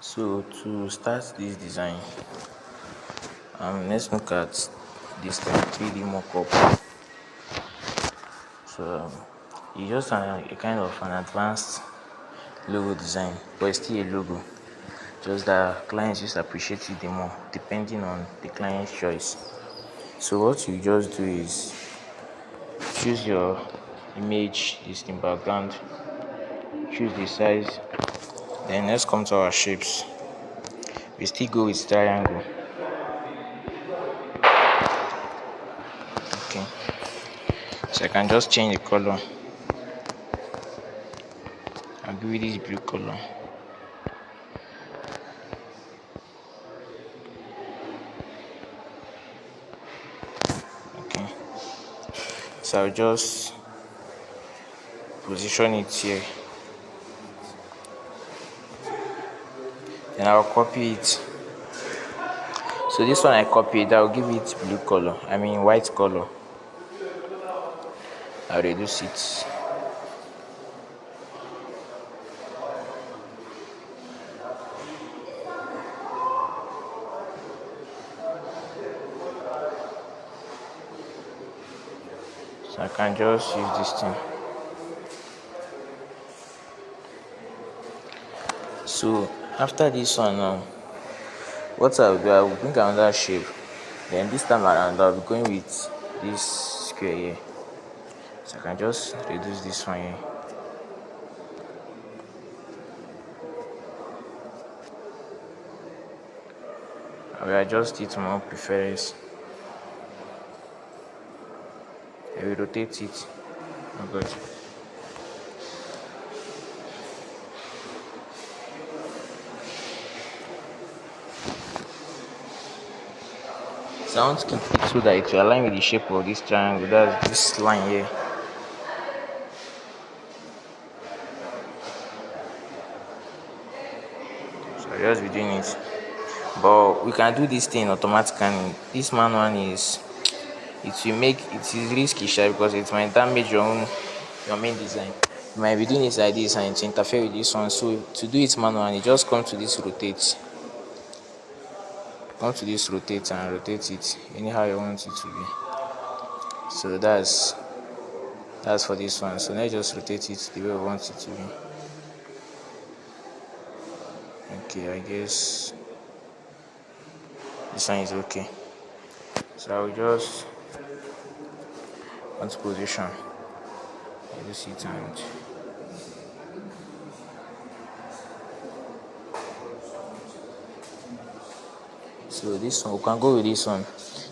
So to start this design, let's look at this 3D mockup. So it's just a kind of an advanced logo design, but it's still a logo. Just that clients just appreciate it the more, depending on the client's choice. So what you just do is choose your image, this in background, choose the size. Then let's come to our shapes. We still go with triangle. Okay. So I can just change the color. I'll give it this blue color. Okay. So I'll just position it here. Then I'll copy it. So this one I copied, I'll give it blue color. White color. I'll reduce it. So I can just use this thing. So after this one now, what I'll do, I will bring another shape. Then this time around, I'll be going with this square here. So I can just reduce this one here. I will adjust it to my own preference. I will rotate it. Oh God. So I want to keep it so that it will align with the shape of this triangle. That's this line here. So I'll just be doing it. But we can do this thing automatically. This manual is it is risky because it might damage your main design. You might be doing it like this and it interfere with this one. So to do it manually, just come to this rotate. Come to this rotate and rotate it anyhow you want it to be. So that's for this one. So let's just rotate it the way we want it to be. Okay, I guess this one is okay. So I will just want to position. Reduce it and so this one we can go with this one.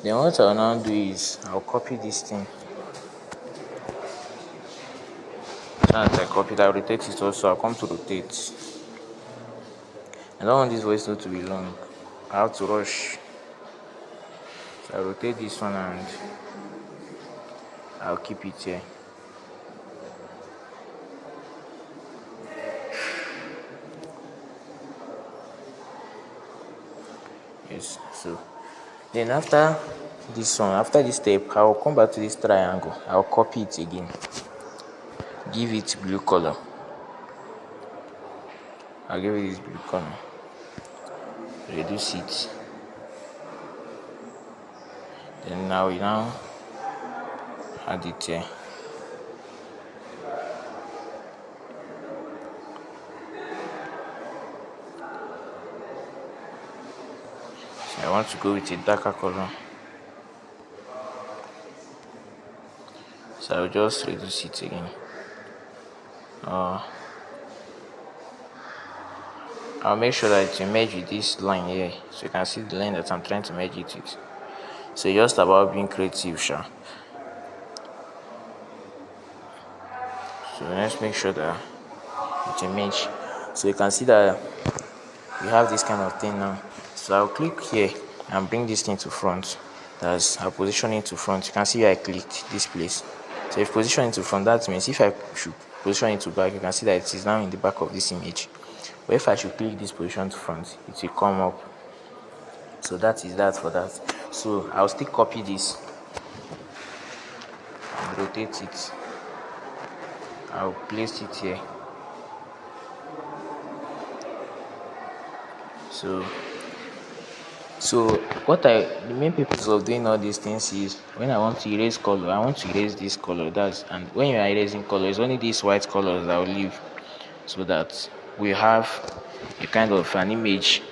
Then what I'll now do is I'll copy this thing. So as I copy it, I'll rotate it also. I'll come to rotate. I don't want this voice note to be long. I have to rush. So I'll rotate this one and I'll keep it here. Yes, so then after this one, after this step, I'll come back to this triangle. I'll copy it again. Give it blue color. I'll give it this blue color. Reduce it. Then now we add it here. So I want to go with a darker color. So I'll just reduce it again. I'll make sure that it merge with this line here, so you can see the line that I'm trying to merge it with. So just about being creative, sure. So let's make sure that it merge. So you can see that we have this kind of thing now. So I'll click here and bring this thing to front. I'll position it to front. You can see I clicked this place. So if position it to front, that means if I should position it to back, you can see that it is now in the back of this image. But if I should click this position to front, it will come up. So that is that for that. So I'll still copy this and rotate it. I'll place it here. So so the main purpose of doing all these things is when I want to erase color, I want to erase this color. That's and when you are erasing color, it's only these white colors that will leave, so that we have a kind of an image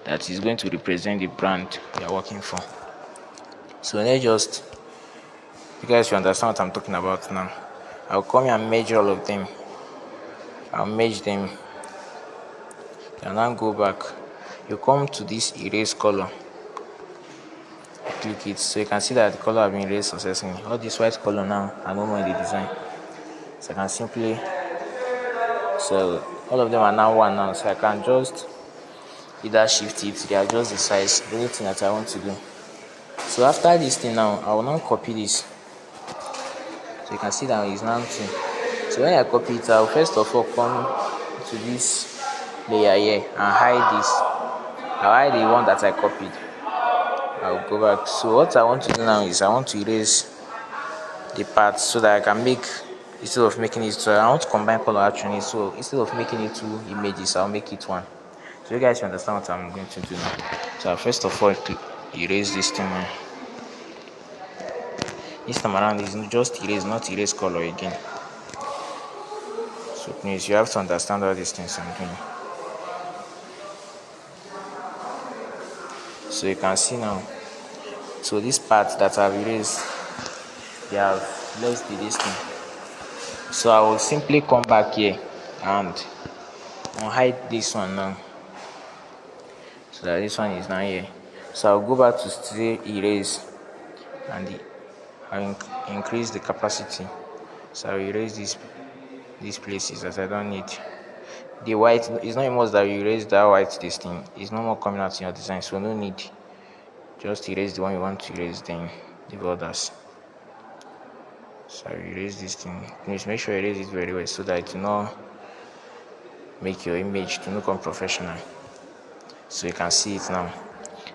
that is going to represent the brand we are working for. So let's just, you guys should understand what I'm talking about now. I'll come here and merge all of them. I'll merge them and then go back. You come to this erase color, click it, so you can see that the color has been erased successfully. All this white color now are no more in the design. So I can simply, so all of them are now one now. So I can just either shift it, they adjust the size, anything that I want to do. So after this thing now, I will now copy this. So you can see that it's now two. So when I copy it, I'll first of all come to this layer here and hide this. I'll hide the one that I copied. I'll go back. So what I want to do now is I want to erase the part so that I can make, instead of making it, so I want to combine color actually. So instead of making it two images, I'll make it one. So you guys understand what I'm going to do now. So I'll first of all erase this thing now. This time around is just erase, not erase color again. So please, you have to understand all these things I'm doing. So you can see now. So this part that I've erased, they have left this thing. So I will simply come back here and unhide this one now. So that this one is now here. So I'll go back to still erase and I'll increase the capacity. So I'll erase these places that I don't need. The white is not a must that you erase that white this thing. It's no more coming out in your design, so no need. Just erase the one you want to erase, then leave others. So I erase this thing. Please make sure you erase it very well so that it will not make your image to look unprofessional. So you can see it now.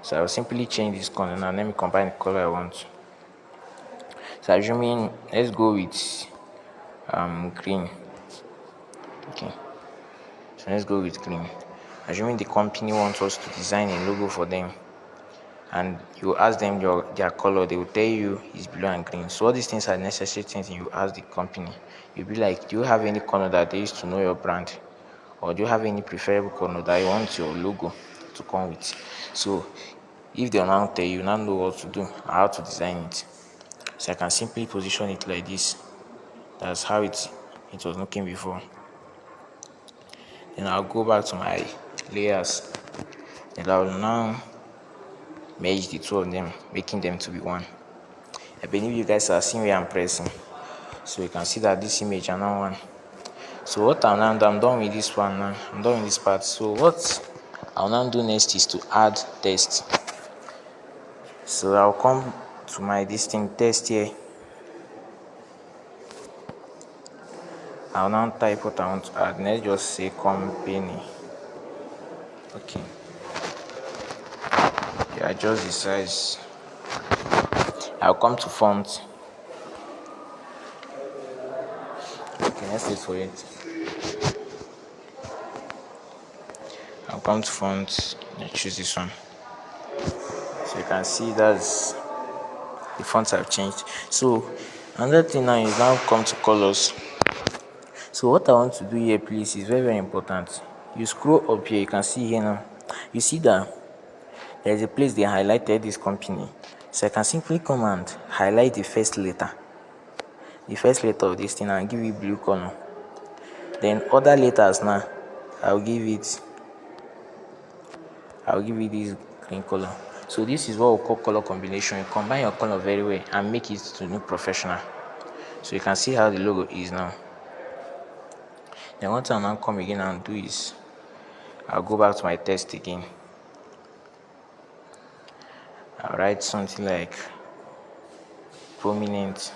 So I will simply change this color now. Let me combine the color I want. So assuming, let's go with green. Okay. So let's go with green. Assuming the company wants us to design a logo for them, and you ask them their color, they will tell you it's blue and green. So all these things are necessary things. You ask the company, you'll be like, do you have any color that they used to know your brand, or do you have any preferable color that you want your logo to come with? So if they now tell you, now know what to do, how to design it. So I can simply position it like this. That's how it was looking before. Then I'll go back to my layers, and I will now merge the two of them, making them to be one. I believe you guys are seeing where I'm pressing, so you can see that this image are now one. So what I'm done with this one now. I'm done with this part. So what I'll now do next is to add text. So I'll come to my distinct text here. I'll now type what I want to add. Let's just say company. Okay. Yeah, adjust the size. I'll come to font. Okay, let's wait for it. I'll come to font and choose this one. So you can see that's the fonts have changed. So another thing now is now come to colors. So what I want to do here, please, is very important. You scroll up here, you can see here now. You see that there is a place they highlighted this company. So I can simply come and highlight the first letter of this thing, and give it blue color. Then other letters now, I'll give it this green color. So this is what we call color combination. You combine your color very well and make it to look professional. So you can see how the logo is now. Then what I'll now come again and do is I'll go back to my text again. I'll write something like prominent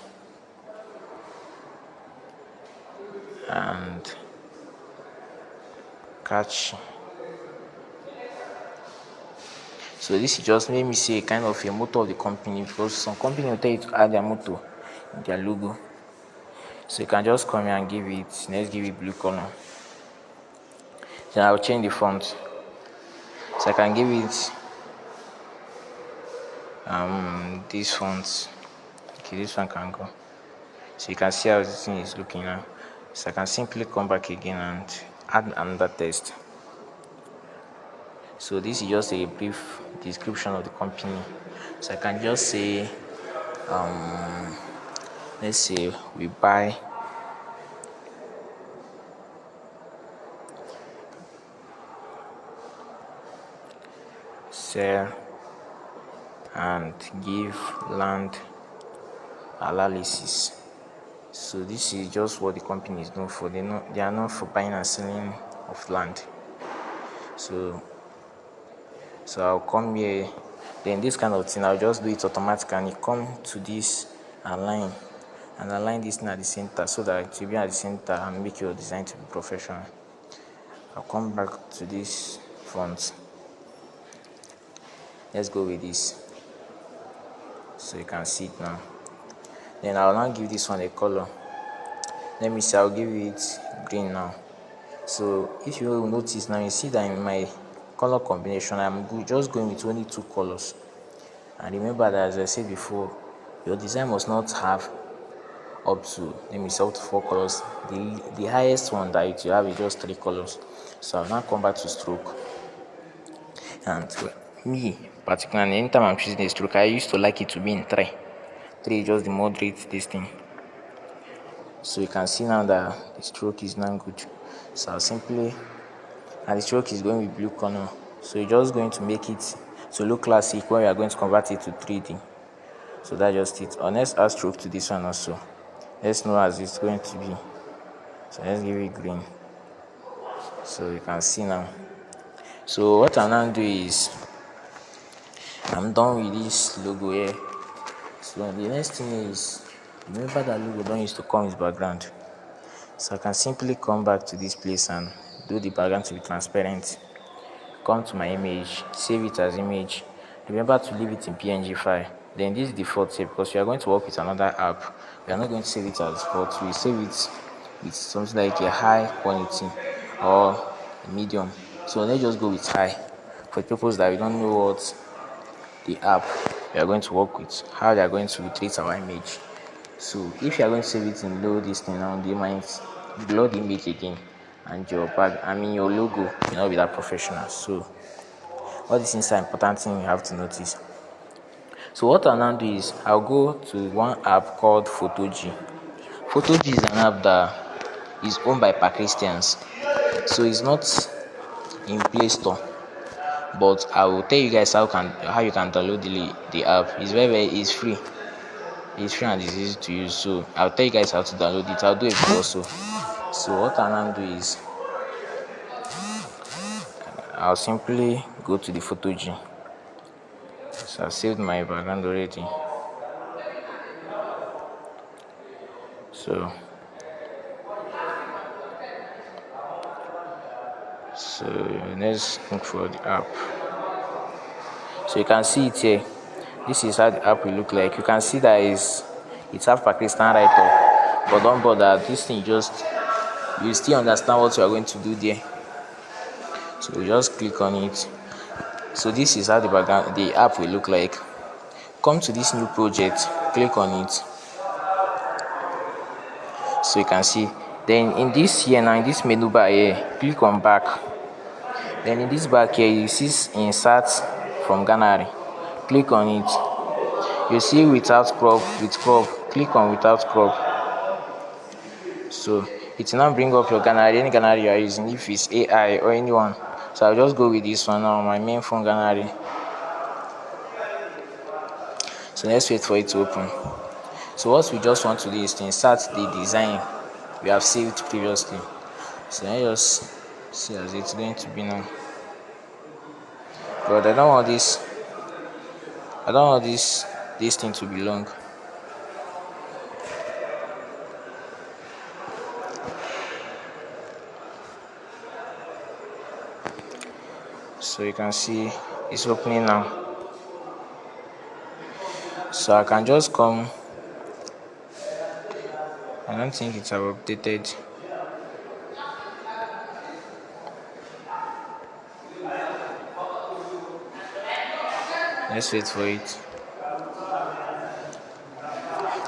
and catchy. So this is just made me see a kind of a motto of the company, because some company will tell you to add their motto in their logo. So you can just come here and give it, let's give it blue color. Then I'll change the font. So So I can give it this font. Okay, this one can go. So you can see how the thing is looking now. So I can simply come back again and add another text. So this is just a brief description of the company. So I can just say, let's say we buy sell and give land analysis. So this is just what the company is known for. They are known for buying and selling of land. So I'll come here. Then this kind of thing, I'll just do it automatically and come to this align and align this thing at the center so that it will be at the center and make your design to be professional. I'll come back to this font. Let's go with this so you can see it now. Then I'll now give this one a color. Let me see, I'll give it green now. So if you will notice now, you see that in my color combination I'm just going with only 2 colors. And remember that, as I said before, your design must not have up to, let me say, up to 4 colors. The highest one that you have is just 3 colors. So I'll now come back to stroke. And me particularly, anytime I'm choosing a stroke, I used to like it to be in 3. 3 is just the moderate this thing. So you can see now that the stroke is now good. So I'll simply, and the stroke is going with blue color. So you're just going to make it to look classic when we are going to convert it to 3D. So that's just it. Or let's add stroke to this one also. Let's know as it's going to be. So let's give it green. So you can see now. So what I'll now do is, I'm done with this logo here. So the next thing is, remember that logo don't used to come with background. So I can simply come back to this place and do the background to be transparent. Come to my image, save it as image. Remember to leave it in PNG file. Then this is default here because we are going to work with another app. We are not going to save it as default. We save it with something like a high quality or a medium. So let's just go with high for the purpose that we don't know what the app we are going to work with, how they are going to treat our image. So if you are going to save it in low this thing now, they might blur the image again and your your logo will not be that professional. So all these things are important things you have to notice. So what I'll now do is I'll go to one app called Photogy. Photogy is an app that is owned by Christians. So it's not in Play Store. But I will tell you guys how you can download the app. It's free. It's free and it's easy to use. So I'll tell you guys how to download it. I'll do it also. So what I'll now do is I'll simply go to the Photogy. So I've saved my background already. So let's look for the app. So you can see it here. This is how the app will look like. You can see that it's have Pakistan right up, but don't bother. This thing you still understand what you are going to do there. So you just click on it. So this is how the app will look like. Come to this new project, click on it. So you can see. Then in this here now, in this menu bar here, click on back. Then in this back here, you see insert from gallery. Click on it. You see without crop, with crop. Click on without crop. So it will now bring up your gallery, any gallery you are using, if it's AI or anyone. So I'll just go with this one now, my main phone gallery. So let's wait for it to open. So what we just want to do is to insert the design we have saved previously. So let's just see as it's going to be now. But I don't want this thing to be long. So you can see it's opening now. So I can just come. I don't think it's updated. Let's wait for it.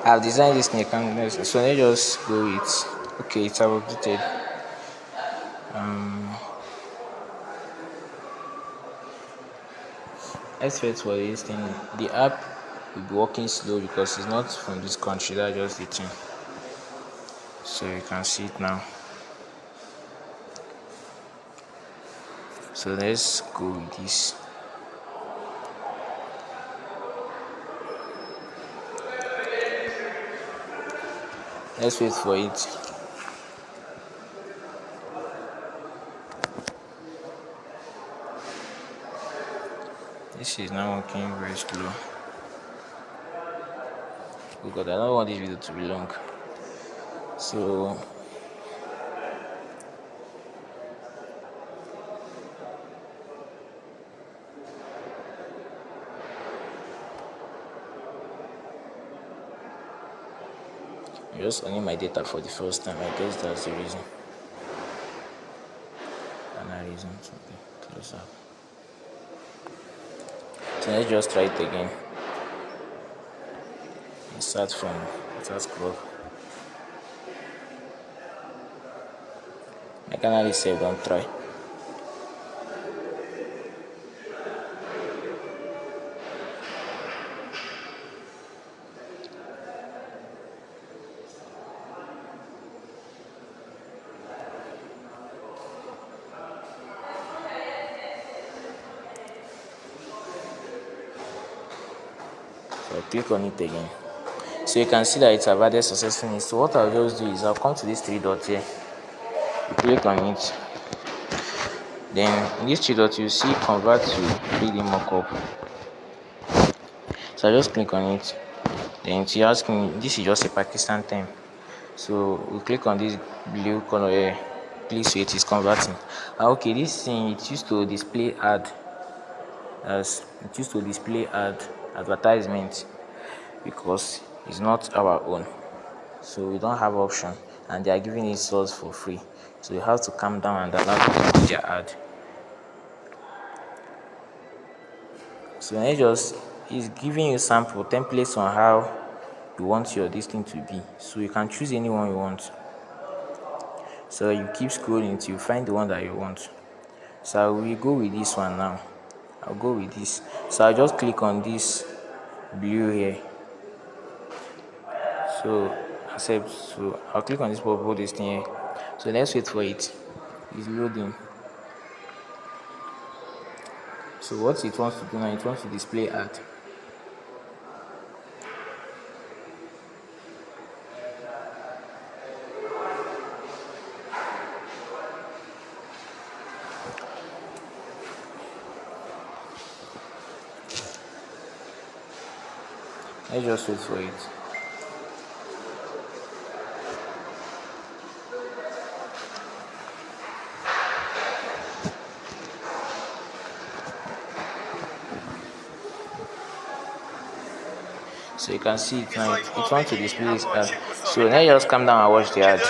I've designed this in a canvas, so let's just go with okay, it's updated. Let's wait for this thing. The app will be working slow because it's not from this country, that's just the thing. So you can see it now. So let's go with this. Let's wait for it. This is now working very slow. Because I don't want this video to be long. So I'm just only my data for the first time. I guess that's the reason. Another reason. Something close up. So let's just try it again. Start from scroll. My canal is saved, don't try. So click on it again. So you can see that it's added successfully. So what I'll just do is I'll come to this three dots here. You click on it. Then in this three dots you see convert to 3D mockup. So I just click on it. Then it's asking me, this is just a Pakistan term. So we click on this blue color here. Please wait, it's converting. Okay, this thing it used to display ad advertisement because it's not our own, so we don't have option, and they are giving it to us for free, so you have to calm down and allow them to do their ad. So then just is giving you sample templates on how you want your this thing to be, so you can choose any one you want. So you keep scrolling until you find the one that you want. So we go with this one now. I'll go with this. So I'll just click on this blue here. So accept. So I'll click on this purple this thing here. So let's wait for it. It's loading. So what it wants to do now, it wants to display ad. Let's just wait for it. So you can see it now. It wants to display this ad. So now just come down and watch the ad.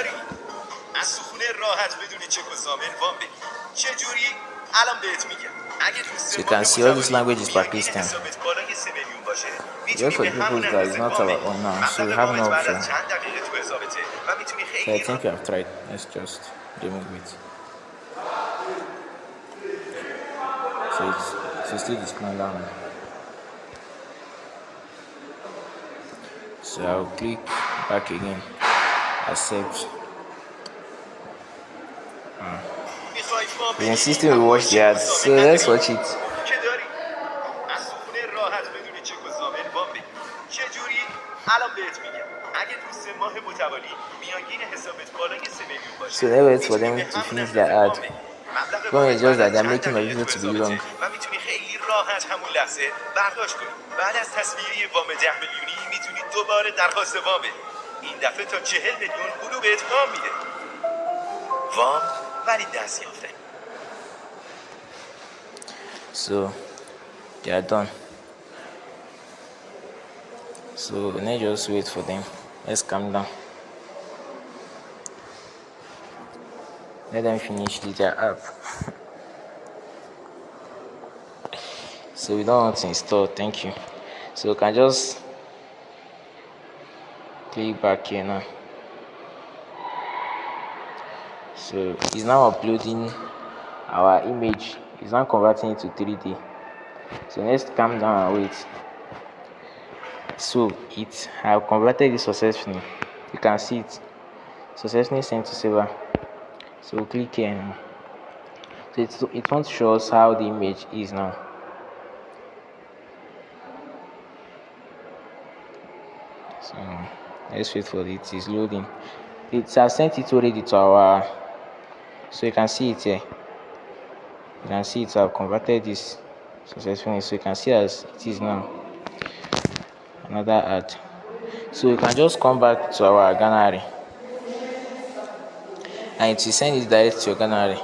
So you can see all this language is Pakistan. Just for the people that is not our own now, so we have no option. So I think we have tried. Let's just remove it. So it's still displaying that one. So I'll click back again, accept. The system will watch the ads, so let's watch it. So let's wait for them to finish their ad. Problem is just that they're making my video to be long. راحت همون لحظه برداشت کنید. بعد از تصویه وام 10 میلیونی میتونید دوباره درخواست وام بدید. این دفعه تا 40 میلیون پولو بهت وام میده. وام ولی دستیافته. So they are done. So let's just wait for them. Let's calm down. Let them finish their app. So we don't want to install. Thank you. So we can just click back here now. So it's now uploading our image. It's now converting it to 3D. So let's calm down and wait. So it have converted it successfully. You can see it successfully sent to server. So we'll click here now. So it wants to show us how the image is now. So let's wait for it. It's loading. It has sent it already to our. So you can see it here. You can see it have converted this successfully. So you can see as it is now. Another ad. So you can just come back to our gallery, and it will send it direct to your gallery.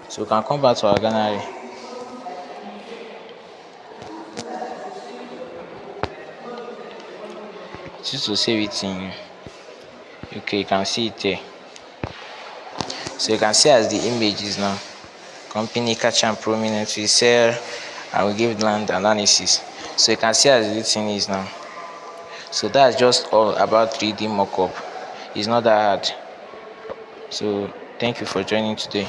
So you can come back to our gallery. Just to save it in. Okay, you can see it here. So you can see as the image is now. Company catch and prominent, we sell and we give land analysis. So you can see as the thing is now. So that's just all about 3D mockup. It's not that hard. So thank you for joining today.